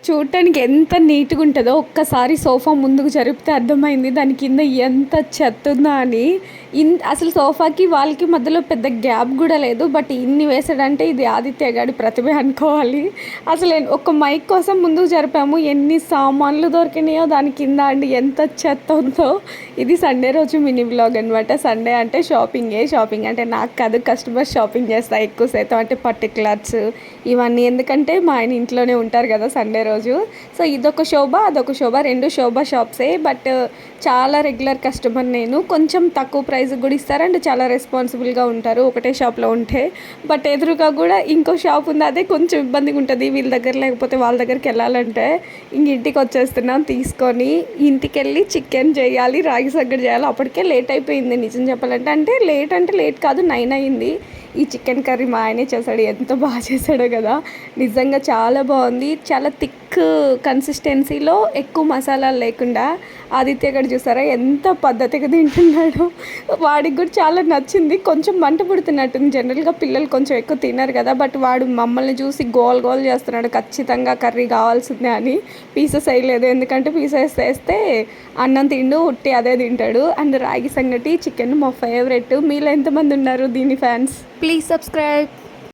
చూడటానికి ఎంత నీట్గా ఉంటుందో ఒక్కసారి సోఫా ముందుకు జరిపితే అర్థమైంది దాని కింద ఎంత చెత్త ఉందా అని. అసలు సోఫాకి వాళ్ళకి మధ్యలో పెద్ద గ్యాప్ కూడా లేదు. బట్ ఇన్ని వేసాడంటే ఇది ఆదిత్య గాడి ప్రతిభ అనుకోవాలి. అసలు ఒక మైక్ కోసం ముందుకు జరిపాము, ఎన్ని సామాన్లు దొరికినాయో దాని కింద అండి, ఎంత చెత్త ఉందో. ఇది సండే రోజు మినీ బ్లాగ్ అనమాట. సండే అంటే షాపింగ్ అంటే నాకు కాదు, కస్టమర్ షాపింగ్ చేస్తా ఎక్కువ శాతం, అంటే పర్టికులర్స్ ఇవన్నీ. ఎందుకంటే మా ఆయన ఇంట్లోనే ఉంటారు కదా సండే రోజు. సో ఇదొక శోభ అదొక శోభ, రెండు శోభ షాప్సే. బట్ చాలా రెగ్యులర్ కస్టమర్ నేను. కొంచెం తక్కువ ప్రైస్కి కూడా ఇస్తారు అండ్ చాలా రెస్పాన్సిబుల్గా ఉంటారు ఒకటే షాప్లో ఉంటే. బట్ ఎదురుగా కూడా ఇంకో షాప్ ఉంది, అదే కొంచెం ఇబ్బందిగా ఉంటుంది వీళ్ళ దగ్గర లేకపోతే వాళ్ళ దగ్గరికి వెళ్ళాలంటే. ఇంటికి వచ్చేస్తున్నాం తీసుకొని, ఇంటికి వెళ్ళి చికెన్ చేయాలి, రాగి సంగటి చేయాలి. అప్పటికే లేట్ అయిపోయింది నిజం చెప్పాలంటే. అంటే లేట్ కాదు, 9 అయింది. ఈ చికెన్ కర్రీ మా ఆయనే చేశాడు, ఎంత బాగా చేశాడో కదా. నిజంగా చాలా బాగుంది, చాలా థిక్ కన్సిస్టెన్సీలో, ఎక్కువ మసాలాలు లేకుండా. ఆదిత్య గడు చూసారా ఎంత పద్ధతిగా తింటున్నాడు, వాడికి కూడా చాలా నచ్చింది. కొంచెం మంట పుడుతున్నట్టుంది, జనరల్గా పిల్లలు కొంచెం ఎక్కువ తిన్నారు కదా. బట్ వాడు మమ్మల్ని చూసి గోల్ చేస్తున్నాడు, ఖచ్చితంగా కర్రీ కావాల్సిందే అని. పీసెస్ వేయలేదు, ఎందుకంటే పీసెస్ వేస్తే అన్నం తిండు, ఉట్టి అదే తింటాడు. అండ్ రాగి సంగటి చికెన్ మా ఫేవరెట్. మీలో ఎంతమంది ఉన్నారు దీని ఫ్యాన్స్? Please subscribe.